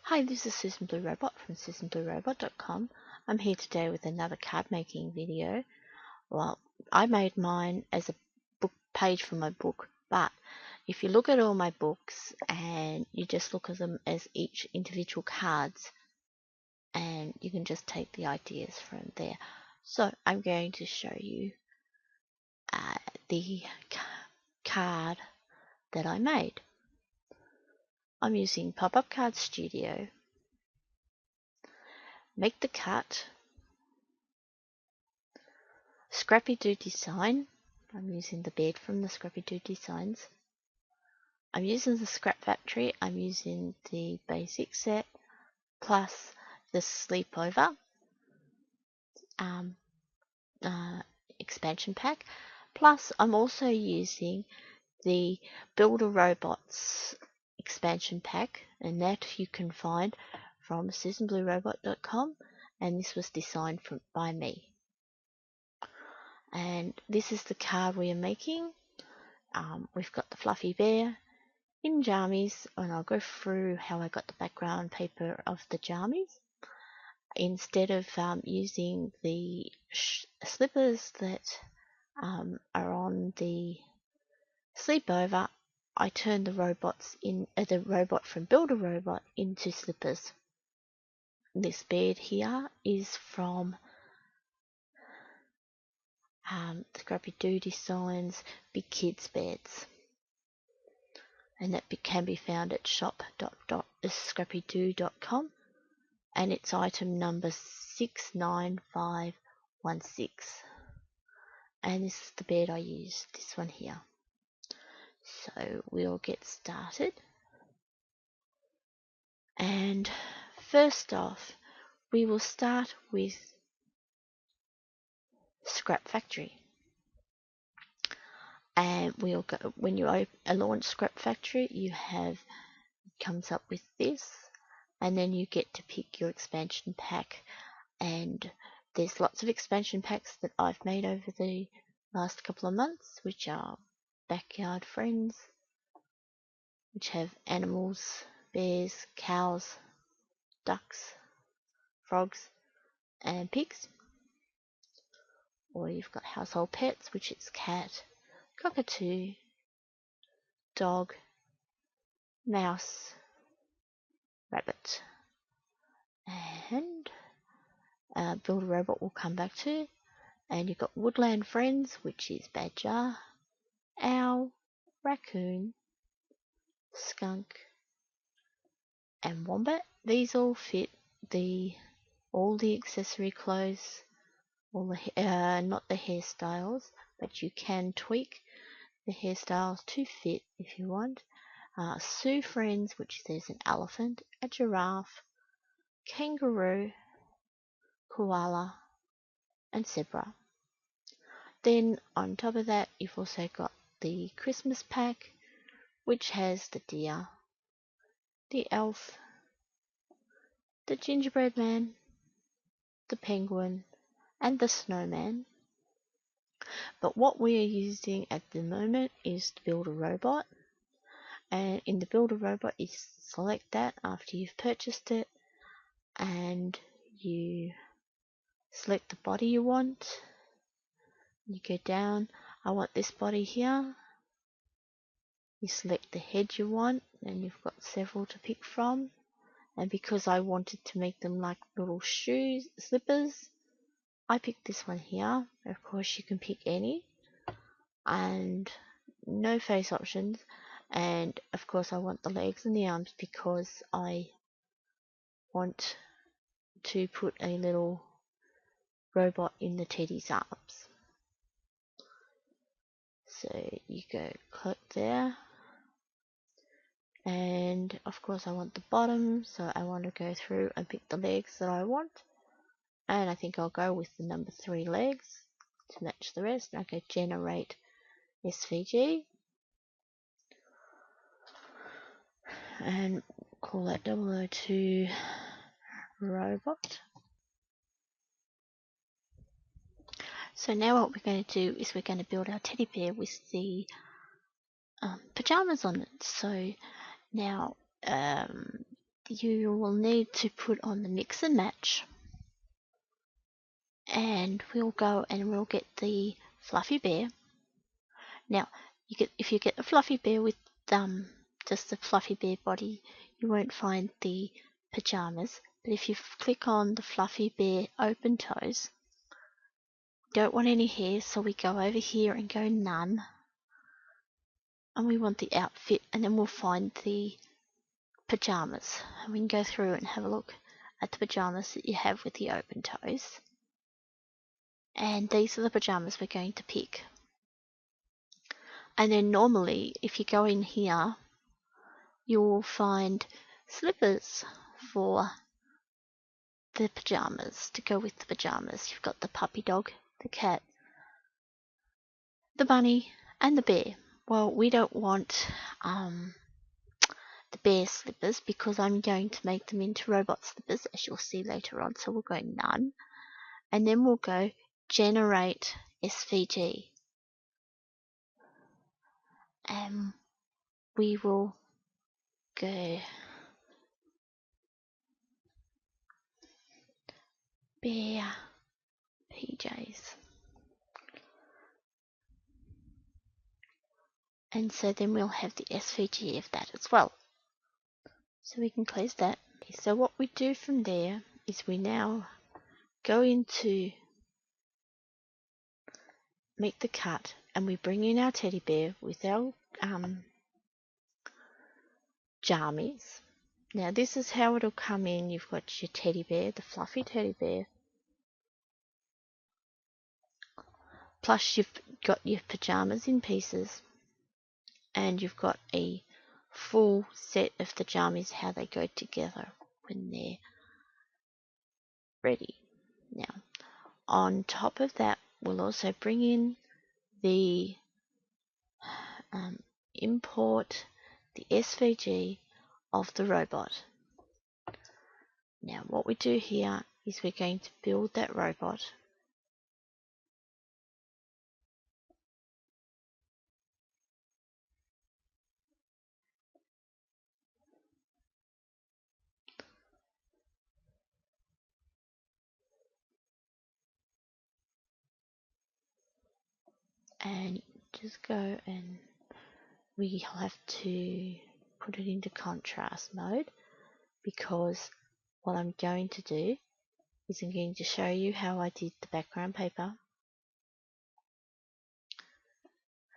Hi, this is Susan Blue Robot from SusanBlueRobot.com. I'm here today with another card making video. Well, I made mine as a book page for my book, but if you look at all my books and you just look at them as each individual cards, and you can just take the ideas from there. So I'm going to show you the card that I made. I'm using Pop-Up Card Studio. Make the cut. Scrappy Doo design. I'm using the bed from the Scrappy Doo designs. I'm using the Scrap Factory. I'm using the basic set plus the Sleepover expansion pack. Plus I'm also using the Builder Robots expansion pack, and that you can find from SusanBlueRobot.com, and this was designed by me. And this is the card we are making. We've got the fluffy bear in jammies, and I'll go through how I got the background paper of the jammies. Instead of using the slippers that are on the sleepover, I turned the robots in the robot from Builder Robot into slippers. This bed here is from Scrappy Doo Designs Big Kids Beds, and that can be found at shop.scrappydoo.com, and it's item number 69516, and this is the bed I used, this one here. So we'll get started, and first off we will start with Scrap Factory. And we'll go, when you launch Scrap Factory, you have, it comes up with this, and then you get to pick your expansion pack. And there's lots of expansion packs that I've made over the last couple of months, which are Backyard Friends, which have animals, bears, cows, ducks, frogs, and pigs. Or you've got Household Pets, which is cat, cockatoo, dog, mouse, rabbit, and Build a Robot will come back to. And you've got Woodland Friends, which is badger, owl, raccoon, skunk, and wombat. These all fit all the accessory clothes, all the not the hairstyles, but you can tweak the hairstyles to fit if you want. Sioux Friends, which there's an elephant, a giraffe, kangaroo, koala, and zebra. Then on top of that, you've also got the Christmas pack, which has the deer, the elf, the gingerbread man, the penguin, and the snowman. But what we are using at the moment is to build a robot. And in the Build a Robot, you select that after you've purchased it, and you select the body you want. You go down, I want this body here. You select the head you want, and you've got several to pick from. And because I wanted to make them like little slippers, I picked this one here. Of course you can pick any, and no face options. And of course I want the legs and the arms because I want to put a little robot in the teddy's arms. So you go click there, and of course I want the bottom, so I want to go through and pick the legs that I want, and I think I'll go with the number 3 legs to match the rest. And I go generate SVG and call that 002 robot. So now what we're going to do is we're going to build our teddy bear with the pajamas on it. So now you will need to put on the mix and match, and we'll go and we'll get the fluffy bear. Now, if you get the fluffy bear with just the fluffy bear body, you won't find the pajamas. But if you click on the fluffy bear open toes, don't want any hair, so we go over here and go none, and we want the outfit, and then we'll find the pajamas, and we can go through and have a look at the pajamas that you have with the open toes. And these are the pajamas we're going to pick. And then normally, if you go in here, you will find slippers for the pajamas to go with the pajamas. You've got the puppy dog, the cat, the bunny, and the bear. Well, we don't want the bear slippers because I'm going to make them into robot slippers, as you'll see later on. So we'll go none, and then we'll go generate SVG, and we will go bear PJs. And so then we'll have the SVG of that as well. So we can close that. So what we do from there is we now go into make the cut, and we bring in our teddy bear with our jammies. Now this is how it'll come in. You've got your teddy bear, the fluffy teddy bear, plus you've got your pajamas in pieces, and you've got a full set of the jammies, how they go together when they're ready. Now on top of that, we'll also bring in the import the SVG of the robot. Now what we do here is we're going to build that robot. And just go, and we have to put it into contrast mode, because what I'm going to do is I'm going to show you how I did the background paper,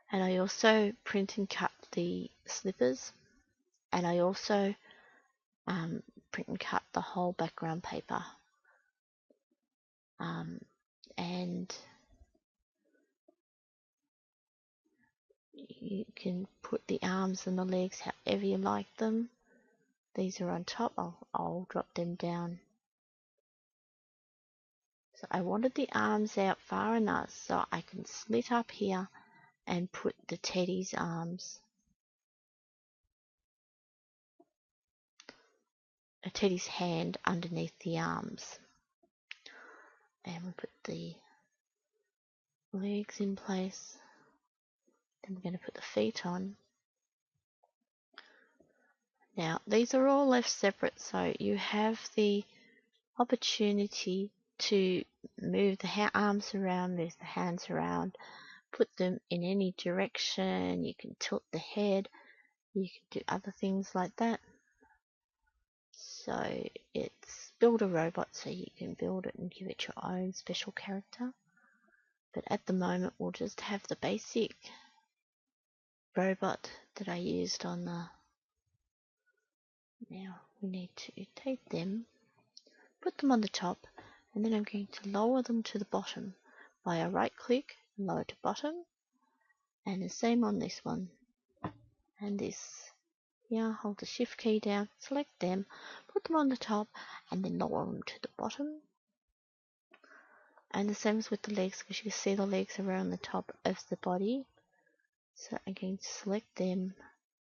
and I also print and cut the slippers, and I also print and cut the whole background paper, and you can put the arms and the legs however you like them. These are on top. I'll drop them down. So I wanted the arms out far enough so I can slit up here and put the teddy's arms, a teddy's hand underneath the arms. And we put the legs in place. Then we're going to put the feet on. Now these are all left separate, so you have the opportunity to move the arms around, move the hands around, put them in any direction. You can tilt the head, you can do other things like that. So it's build a robot, so you can build it and give it your own special character. But at the moment we'll just have the basic robot that I used on the... Now we need to take them, put them on the top, and then I'm going to lower them to the bottom by a right click, lower to bottom, and the same on this one and this. Here, hold the shift key down, select them, put them on the top, and then lower them to the bottom. And the same as with the legs, because you can see the legs are around the top of the body. So I'm going to select them,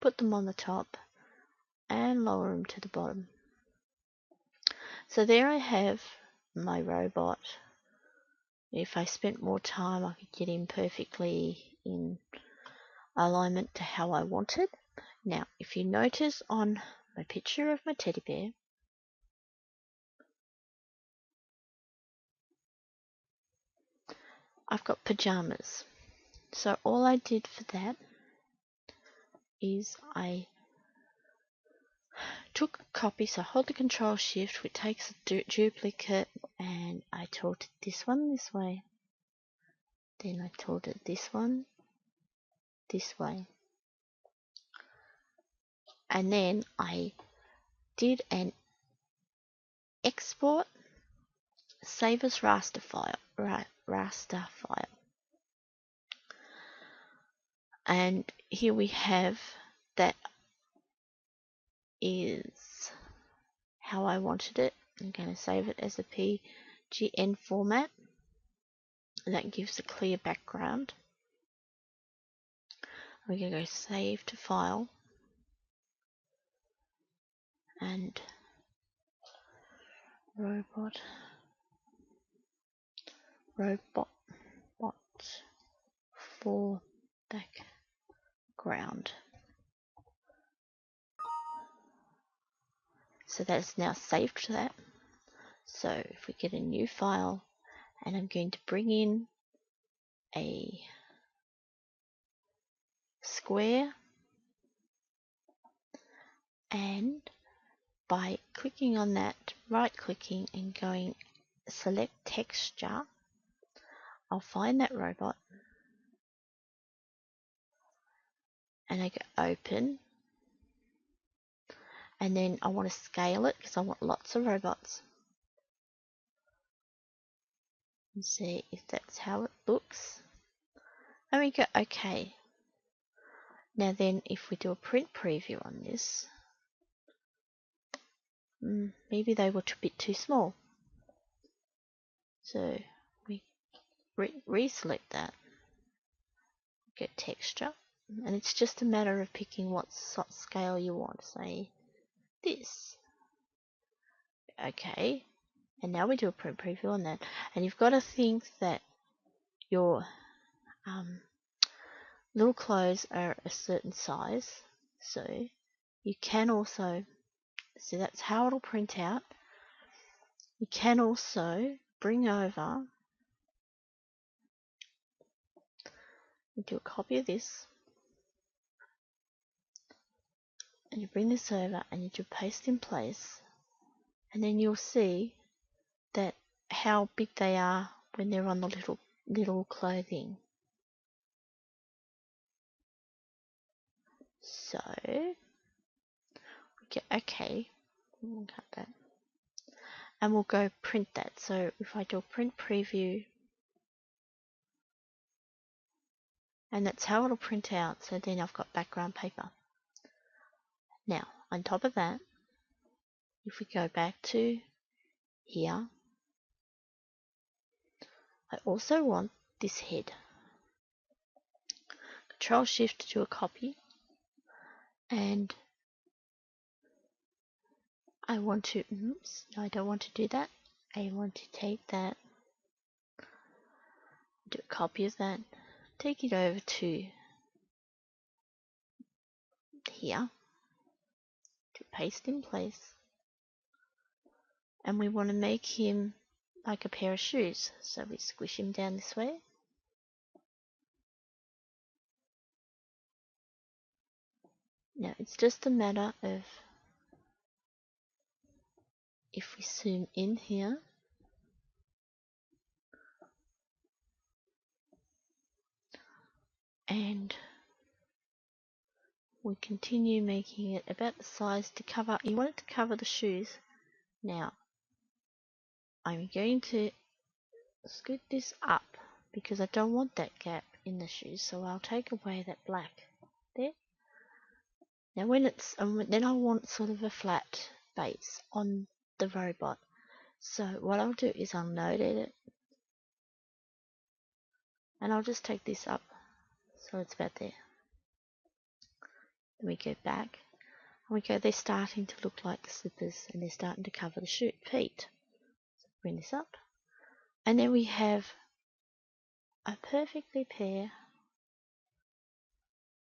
put them on the top, and lower them to the bottom. So there I have my robot. If I spent more time, I could get him perfectly in alignment to how I wanted. Now, if you notice on my picture of my teddy bear. I've got pajamas. So all I did for that is I took a copy, so I hold the Control Shift, which takes a duplicate, and I tilted this one this way. Then I tilted this one this way. And then I did an export save as raster file. And here we have that is how I wanted it. I'm going to save it as a PGN format. And that gives a clear background. We're going to go save to file. And robot for background. So that's now saved to that. So if we get a new file, and I'm going to bring in a square, and by clicking on that, right clicking and going select texture, I'll find that robot and I go open, and then I want to scale it because I want lots of robots and see if that's how it looks. And we go OK. Now then, if we do a print preview on this, maybe they were a bit too small. So we reselect that, get texture, and it's just a matter of picking what scale you want. Say this. Okay, and now we do a print preview on that, and you've got to think that your little clothes are a certain size, so you can also, so that's how it'll print out. You can also bring over, you do a copy of this, and you bring this over and you do paste in place, and then you'll see that how big they are when they're on the little clothing. So we get OK, we'll cut that, and we'll go print that. So if I do a print preview, and that's how it'll print out. So then I've got background paper. Now on top of that, if we go back to here, I also want this head. Control Shift to do a copy, and I want to, oops, no, I don't want to do that. I want to take that, do a copy of that, take it over to here, to paste in place, and we want to make him like a pair of shoes. So we squish him down this way. Now it's just a matter of, if we zoom in here, and we continue making it about the size to cover, you want it to cover the shoes. Now I'm going to scoot this up because I don't want that gap in the shoes, so I'll take away that black there. Now when it's, then I want sort of a flat base on the robot. So what I'll do is I'll node edit, and I'll just take this up so it's about there. Then we go back, and we go, they're starting to look like the slippers, and they're starting to cover the feet. So bring this up, and then we have a perfectly pair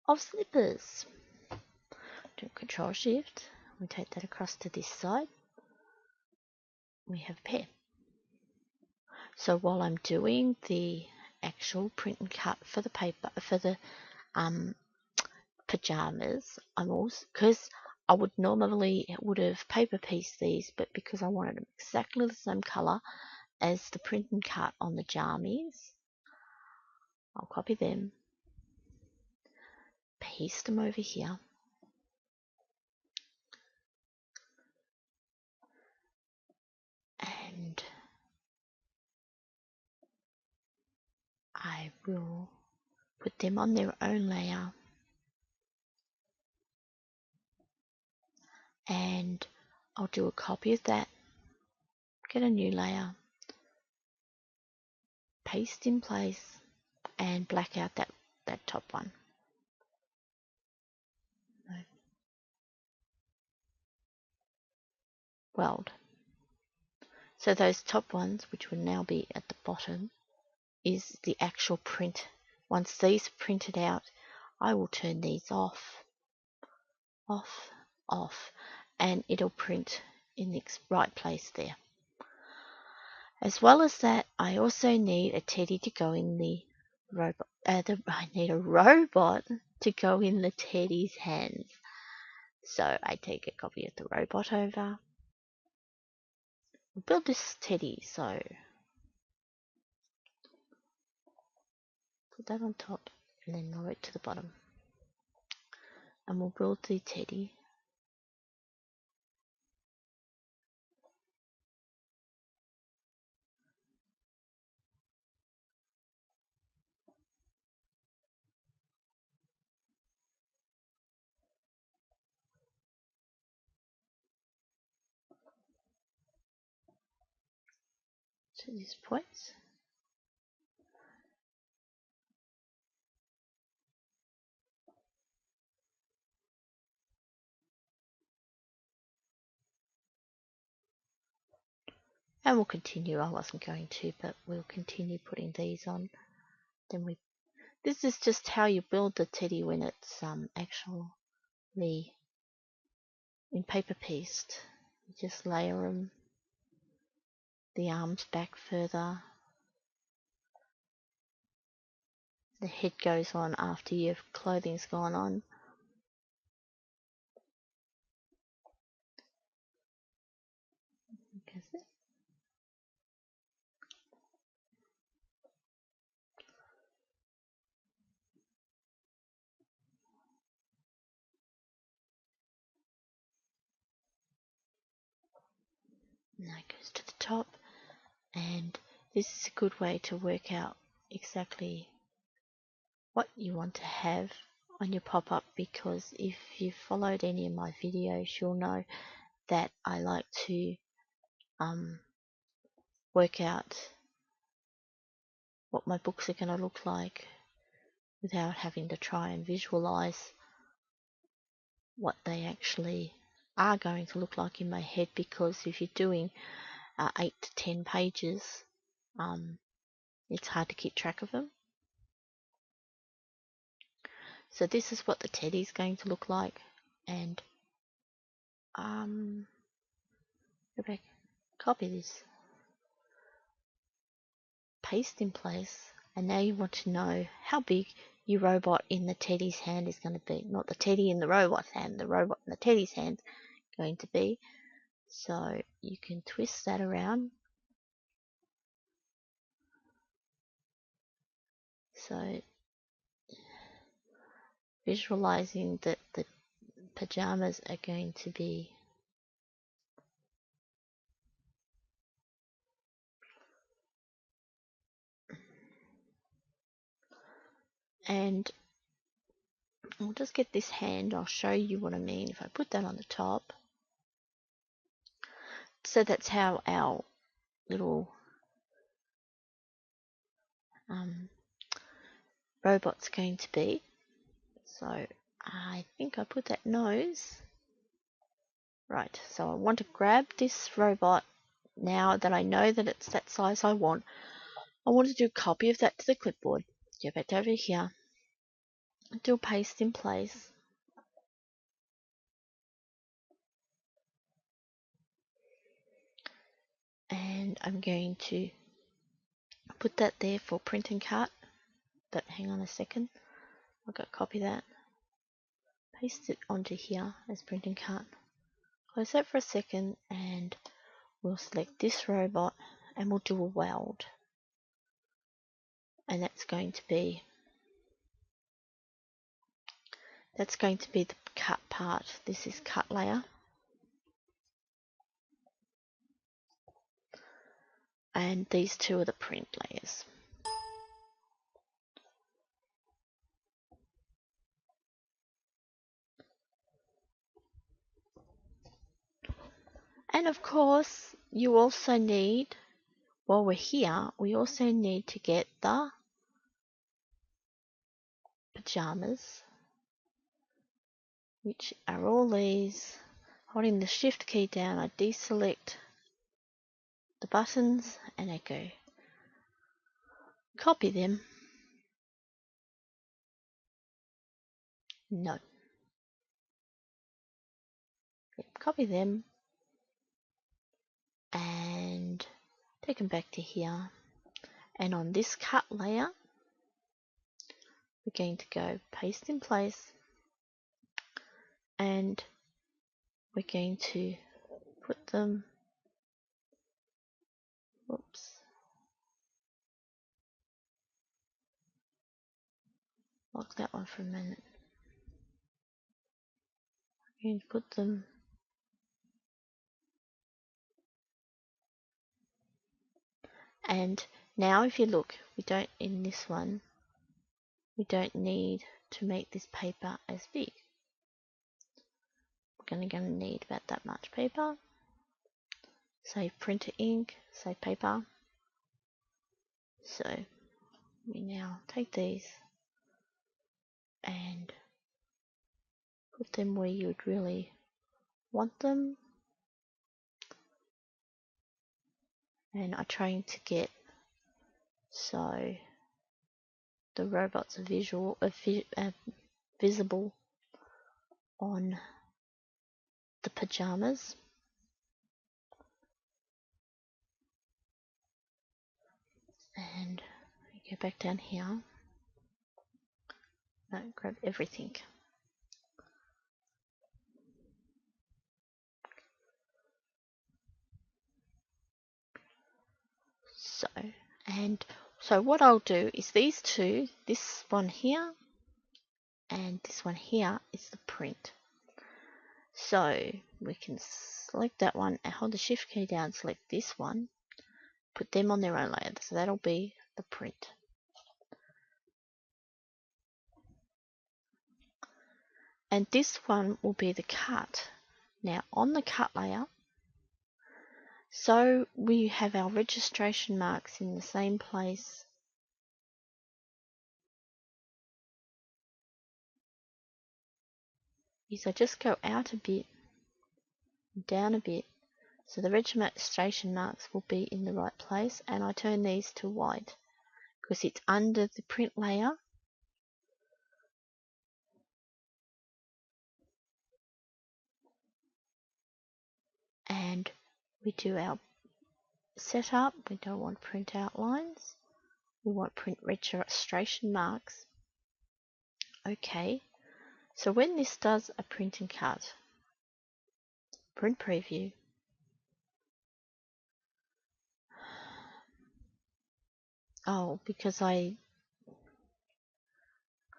of slippers. Do Control Shift, We take that across to this side. We have a pair. So while I'm doing the actual print and cut for the paper, for the pajamas, I'm also, because I would normally would have paper pieced these, but because I wanted them exactly the same colour as the print and cut on the jammies, I'll copy them, paste them over here, and I will put them on their own layer, and I'll do a copy of that, get a new layer, paste in place, and black out that top one. Weld. So those top ones, which would now be at the bottom, is the actual print. Once these are printed out, I will turn these off, and it'll print in the right place there. As well as that, I also need a teddy to go in the robot. I need a robot to go in the teddy's hands. So I take a copy of the robot over. We'll build this teddy, so put that on top and then lower it to the bottom. And we'll build the teddy. To these points. And we'll continue. I wasn't going to, but we'll continue putting these on. Then this is just how you build the teddy when it's actually in paper pieced. You just layer them, the arms back further. The head goes on after your clothing's gone on. And that goes to the top. And this is a good way to work out exactly what you want to have on your pop-up, because if you've followed any of my videos, you'll know that I like to work out what my books are going to look like without having to try and visualize what they actually are going to look like in my head, because if you're doing 8 to 10 pages, it's hard to keep track of them. So this is what the teddy is going to look like, and go back, copy this, paste in place, and now you want to know how big your robot in the teddy's hand is going to be. Not the teddy in the robot's hand, the robot in the teddy's hand is going to be. So you can twist that around. So visualizing that the pajamas are going to be and I'll just get this hand, I'll show you what I mean if I put that on the top. So that's how our little robot's going to be. So I think I put that nose. Right, so I want to grab this robot now that I know that it's that size I want. I want to do a copy of that to the clipboard. Go back over here, do a paste in place. and I'm going to put that there for print and cut. But hang on a second, I've got to copy that, paste it onto here as print and cut, close that for a second, and we'll select this robot and we'll do a weld, and that's going to be the cut part. This is cut layer, and these two are the print layers. And of course, you also need, while we're here, we also need to get the pajamas, which are all these. Holding the shift key down, I deselect the buttons and I go copy them. No. Copy them and take them back to here. And on this cut layer, we're going to go paste in place, and we're going to put them, whoops, lock that one for a minute. We're going to put them and now if you look, we don't, in this one, we don't need to make this paper as big. We're going to need about that much paper. Save printer ink, save paper. So we now take these and put them where you would really want them. And I'm trying to get so the robots are visible on the pajamas. And go back down here. No, grab everything. So what I'll do is these two, this one here and this one here is the print. So we can select that one and hold the shift key down, select this one, put them on their own layer. So that'll be the print. And this one will be the cut. Now on the cut layer, so we have our registration marks in the same place. Is I just go out a bit, down a bit, so the registration marks will be in the right place, and I turn these to white because it's under the print layer. And we do our setup. We don't want print outlines. We want print registration marks. Okay, so when this does a print and cut, print preview, because I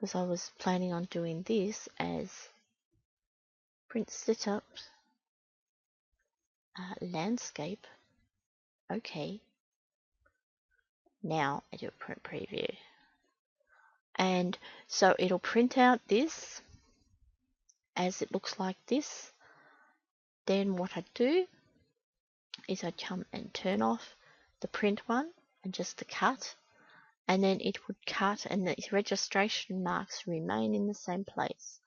was planning on doing this as print setup, landscape. Okay, now I do a print preview, and so it'll print out this as it looks like this. Then what I do is I come and turn off the print one and just the cut, and then it would cut and the registration marks remain in the same place.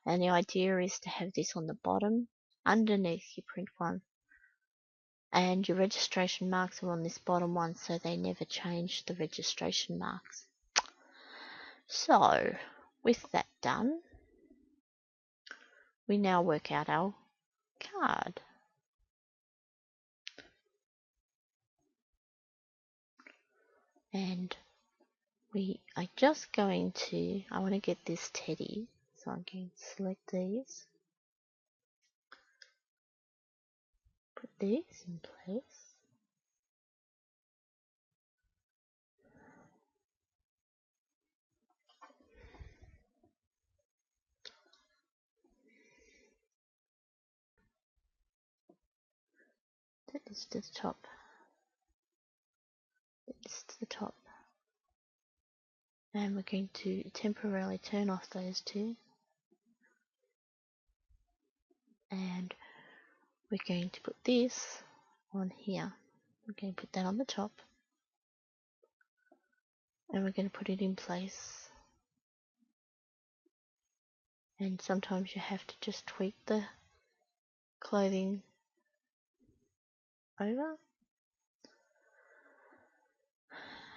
And the idea is to have this on the bottom underneath your print one, and your registration marks are on this bottom one, so they never change the registration marks. So with that done, we now work out our card. and we are just going to, I want to get this teddy, so I'm going to select these, put these in place. That is to the top. This to the top. And we're going to temporarily turn off those two. And we're going to put this on here. We're going to put that on the top. And we're going to put it in place. And sometimes you have to just tweak the clothing over.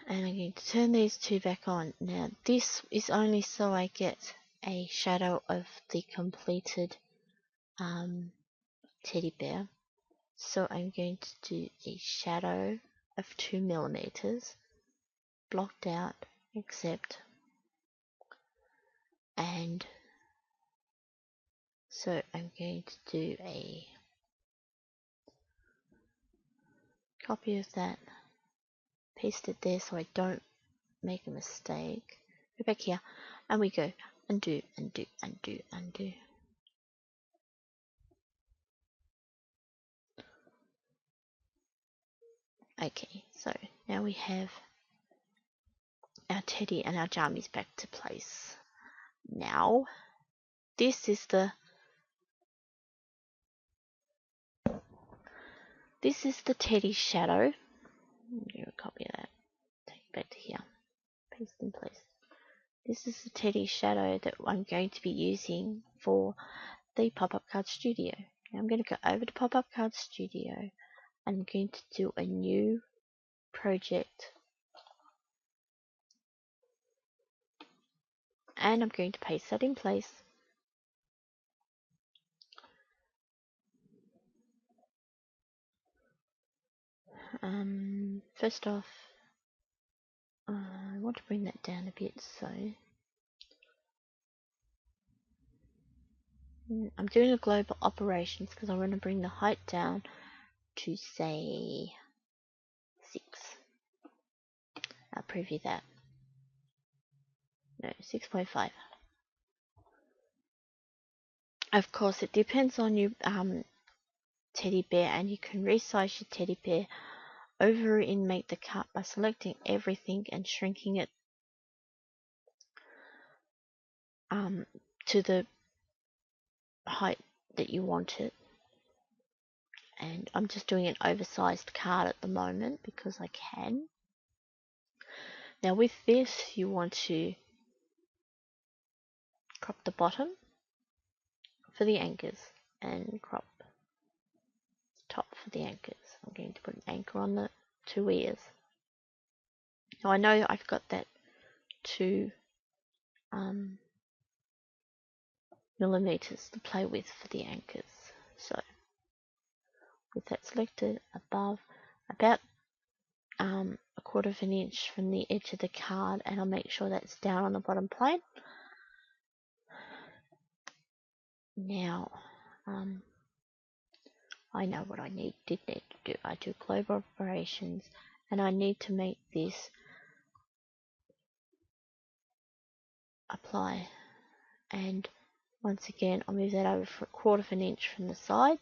And I'm going to turn these two back on. Now this is only so I get a shadow of the completed teddy bear. So I'm going to do a shadow of 2 millimeters, blocked out, except, and so I'm going to do a copy of that, paste it there so I don't make a mistake. Go back here, and we go undo, undo, undo, undo. Okay, so now we have our teddy and our jammies back to place. Now, this is the teddy shadow. Do a copy of that. Take it back to here. Paste in place. This is the teddy shadow that I'm going to be using for the pop-up card studio. Now I'm going to go over to pop-up card studio and I'm going to do a new project. And I'm going to paste that in place. First off, I want to bring that down a bit, so I'm doing a global operations because I want to bring the height down to say 6. I'll preview that. No, 6.5. Of course, it depends on your teddy bear, and you can resize your teddy bear over in Make the Cut by selecting everything and shrinking it to the height that you want it. And I'm just doing an oversized card at the moment because I can. Now with this, you want to crop the bottom for the anchors and crop the top for the anchors. I'm going to put an anchor on the 2 ears. Now I know I've got that 2 millimeters to play with for the anchors. So with that selected above, about a quarter of an inch from the edge of the card, and I'll make sure that's down on the bottom plane. Now I know what I did need to do. I do global operations and I need to make this apply, and once again I'll move that over for a quarter of an inch from the side.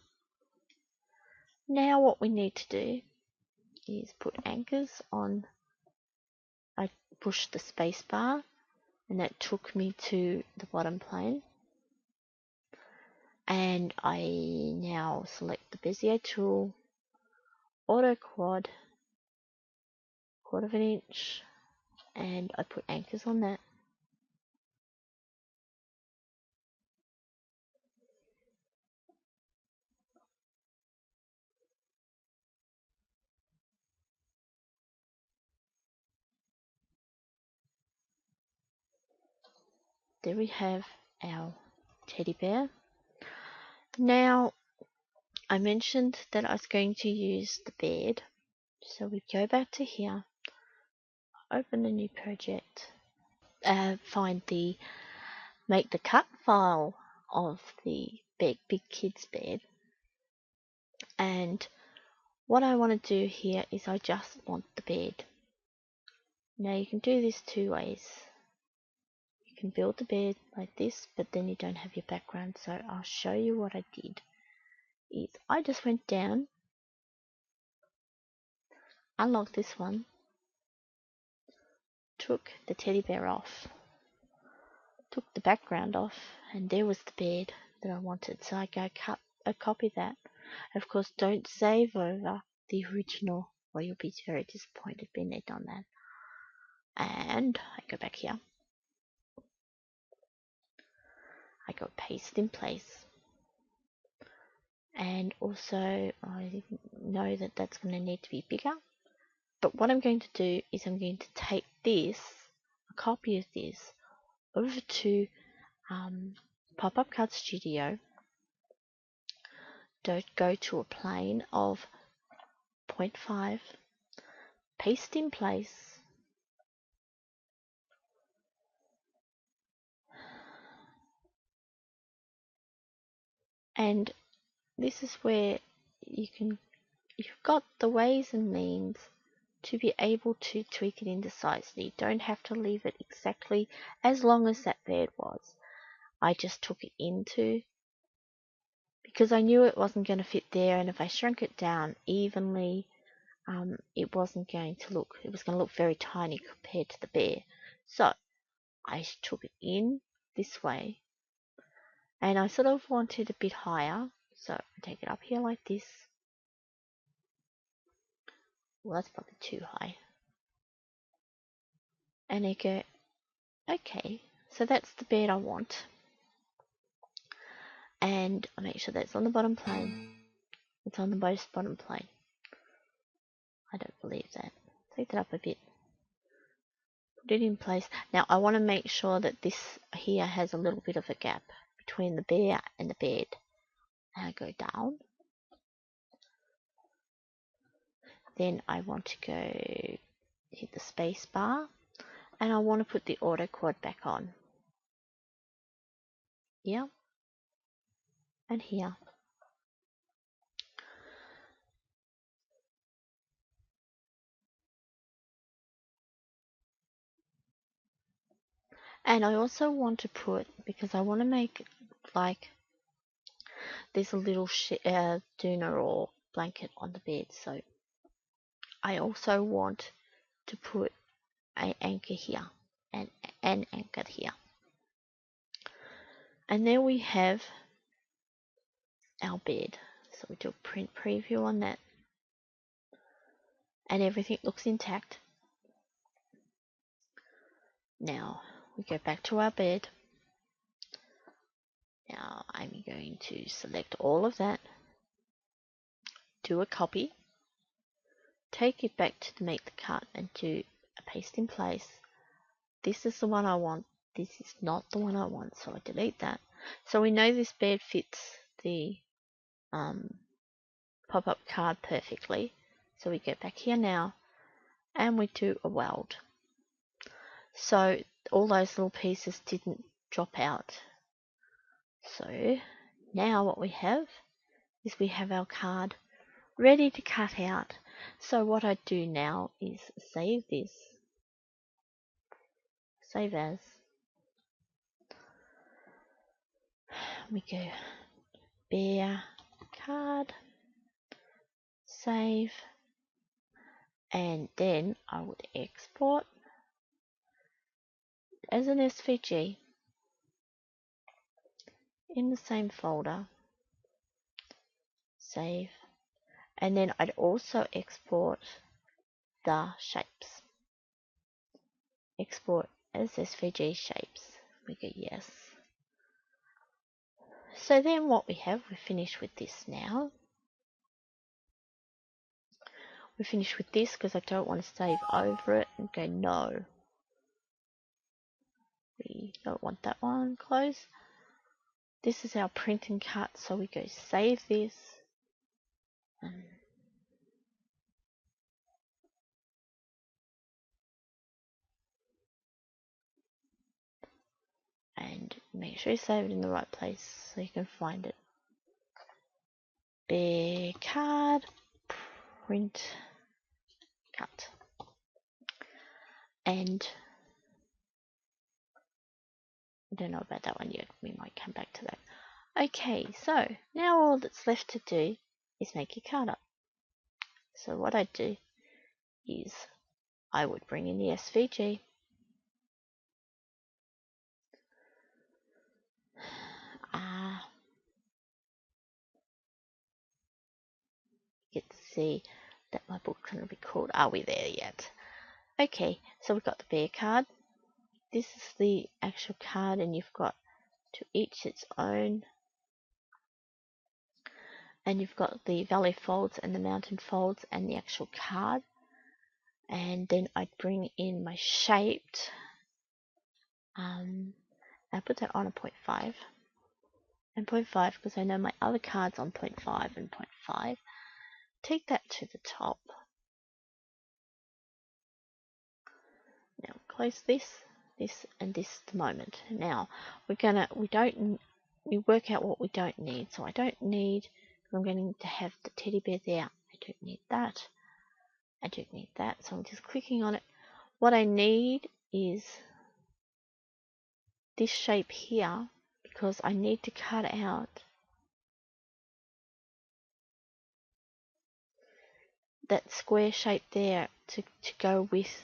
Now what we need to do is put anchors on. I pushed the space bar and that took me to the bottom plane, and I now select the Bezier tool, auto quad, quarter of an inch, and I put anchors on that. There we have our teddy bear. Now, I mentioned that I was going to use the bed, so we go back to here, open a new project, find the make the cut file of the big kids bed, and what I want to do here is I just want the bed. Now you can do this two ways. You can build the bed like this, but then you don't have your background, so I'll show you what I did. Is I just went down, unlocked this one, took the teddy bear off, took the background off, and there was the bed that I wanted. So I go copy that. Of course, don't save over the original, or you'll be very disappointed being there done that. And I go back here. I go paste in place. And also, I know that that's going to need to be bigger. But what I'm going to do is I'm going to take this, a copy of this, over to Pop-Up Card Studio. Go to a plane of 0.5, paste in place, and this is where you've got the ways and means to be able to tweak it into size. You don't have to leave it exactly as long as that bed was. I just took it into, because I knew it wasn't going to fit there, and if I shrunk it down evenly, it was going to look very tiny compared to the bear. So I took it in this way, and I sort of wanted a bit higher, so I take it up here like this. Well, that's probably too high. And I go, okay, so that's the bed I want. And I make sure that's on the bottom plane. It's on the most bottom plane. I don't believe that. Take that up a bit. Put it in place. Now I want to make sure that this here has a little bit of a gap between the bear and the bed. And I go down. Then I want to go hit the space bar, and I want to put the auto quad back on. Here and here. And I also want to put, because I want to make like there's a little doona or blanket on the bed, so I also want to put an anchor here and an anchor here. And there we have our bed. So we do a print preview on that, and everything looks intact. Now we go back to our bed. Now I'm going to select all of that, do a copy, take it back to make the cut and do a paste in place. This is the one I want. This is not the one I want, so I delete that. So we know this bed fits the pop-up card perfectly. So we go back here now and we do a weld. So all those little pieces didn't drop out. So now what we have is we have our card ready to cut out. So what I do now is save this, save as, we go bear card, save, and then I would export as an SVG in the same folder, save, and then I'd also export the shapes. Export as SVG shapes. We go yes. So then what we have, we're finished with this now. We're finished with this because I don't want to save over it and go no. We don't want that one, close. This is our print and cut, so we go save this. and make sure you save it in the right place so you can find it. Bear card, print, cut. And I don't know about that one yet, we might come back to that. Okay, so now all that's left to do is make your card up. So what I do is I would bring in the SVG, get to see that my book's going to be called Are We There Yet? Okay, so we've got the bear card. This is the actual card, and you've got to each its own. And you've got the valley folds and the mountain folds and the actual card. And then I'd bring in my shaped. I put that on a 0.5. And 0.5 because I know my other card's on 0.5 and 0.5. Take that to the top. Now close this, and this at the moment. Now we work out what we don't need. So I don't need, I'm going to have the teddy bear there. I don't need that. I don't need that. So I'm just clicking on it. What I need is this shape here because I need to cut out that square shape there to go with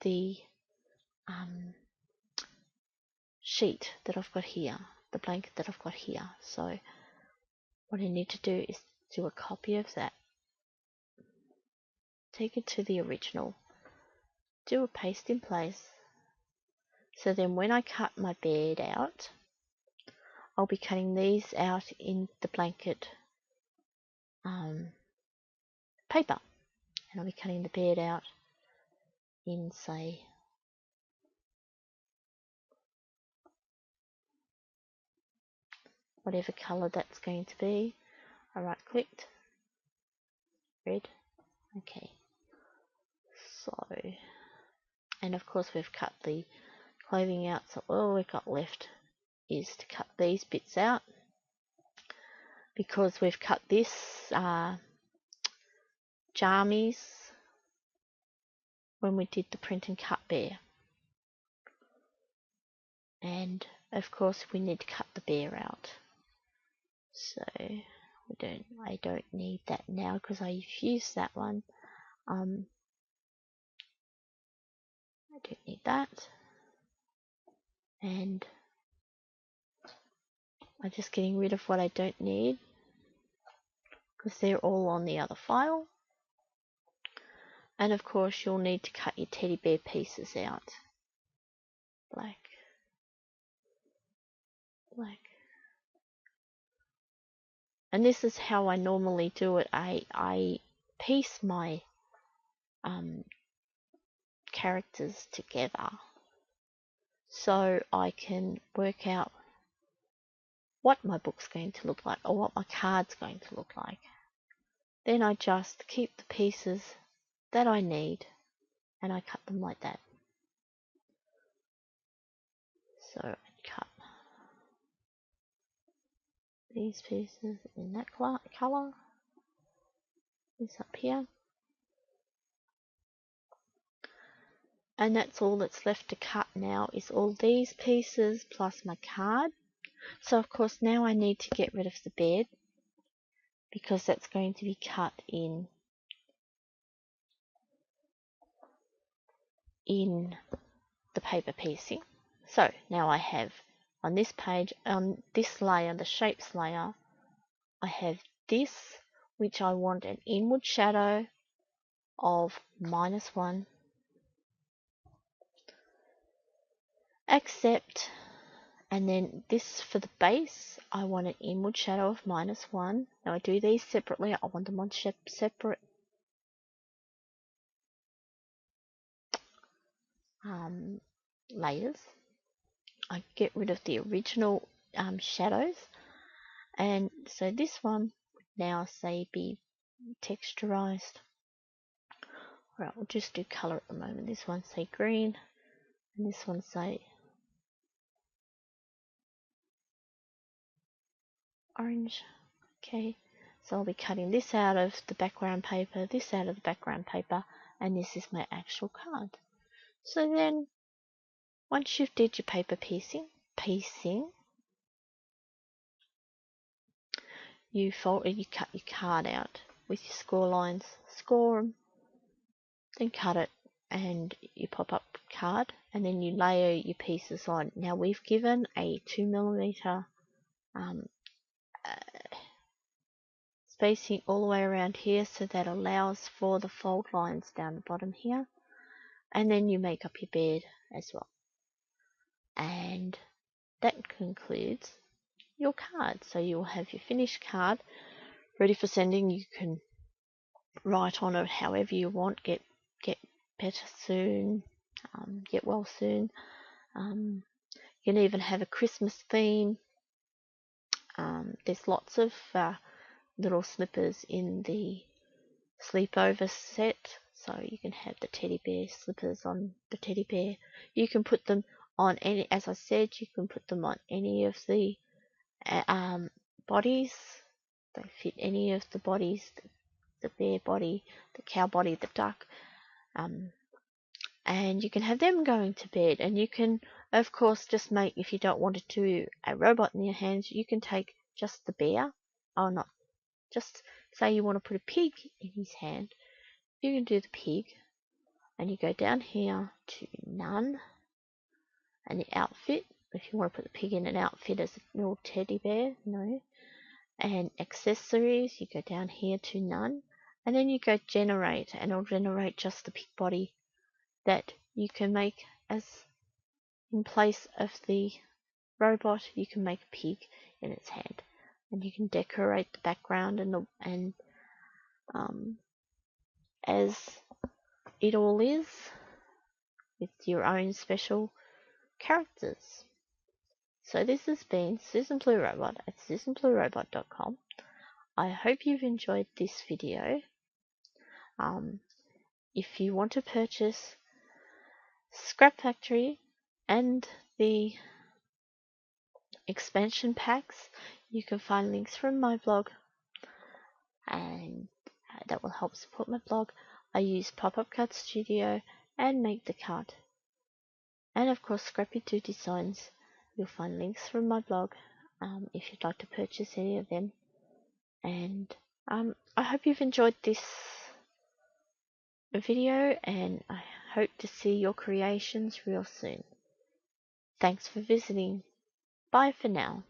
the sheet that I've got here, the blanket that I've got here. So what I need to do is do a copy of that, take it to the original, do a paste in place. So then when I cut my bed out, I'll be cutting these out in the blanket paper, and I'll be cutting the bed out in, say, whatever colour that's going to be. I right clicked, red, okay. So, and of course we've cut the clothing out, so all we've got left is to cut these bits out because we've cut this jammies when we did the print and cut bear. And of course we need to cut the bear out. So I don't need that now because I've used that one. I don't need that. And I'm just getting rid of what I don't need because they're all on the other file. And of course you'll need to cut your teddy bear pieces out. Black, black. And this is how I normally do it. I piece my characters together so I can work out what my book's going to look like or what my card's going to look like. Then I just keep the pieces that I need and I cut them like that. So I cut these pieces in that colour, this up here, and that's all that's left to cut now is all these pieces plus my card. So of course now I need to get rid of the bed because that's going to be cut in the paper piecing. So now I have on this page, on this layer, the shapes layer, I have this, which I want an inward shadow of -1, accept, and then this for the base, I want an inward shadow of -1. Now I do these separately, I want them on separate layers. I get rid of the original shadows, and so this one would now say be texturized. Alright, we'll just do color at the moment. This one say green, and this one say orange. Okay, so I'll be cutting this out of the background paper, this out of the background paper, and this is my actual card. So then, once you've did your paper piecing, you cut your card out with your score lines, score them, then cut it, and you pop up card, and then you layer your pieces on. Now we've given a 2mm spacing all the way around here, so that allows for the fold lines down the bottom here, and then you make up your bed as well. And that concludes your card. So you'll have your finished card ready for sending. You can write on it however you want. Get better soon, get well soon. You can even have a Christmas theme. There's lots of little slippers in the sleepover set, so you can have the teddy bear slippers on the teddy bear. You can put them on any, as I said, you can put them on any of the bodies. They fit any of the bodies, the bear body, the cow body, the duck, and you can have them going to bed. And you can, of course, just make, if you don't want to do a robot in your hands, you can take just the bear, or not, just say you want to put a pig in his hand, you can do the pig, and you go down here to none, and the outfit, if you want to put the pig in an outfit as a little teddy bear, no, and accessories, you go down here to none, and then you go generate, and it'll generate just the pig body that you can make as in place of the robot. You can make a pig in its hand, and you can decorate the background and as it all is with your own special characters. So this has been Susan Blue Robot at susanbluerobot.com. I hope you've enjoyed this video. If you want to purchase Scrap Factory and the expansion packs, you can find links from my blog, and that will help support my blog. I use Pop-Up Card Studio and Make the Card. And of course, Scrappy2 Designs. You'll find links from my blog if you'd like to purchase any of them. And I hope you've enjoyed this video, and I hope to see your creations real soon. Thanks for visiting. Bye for now.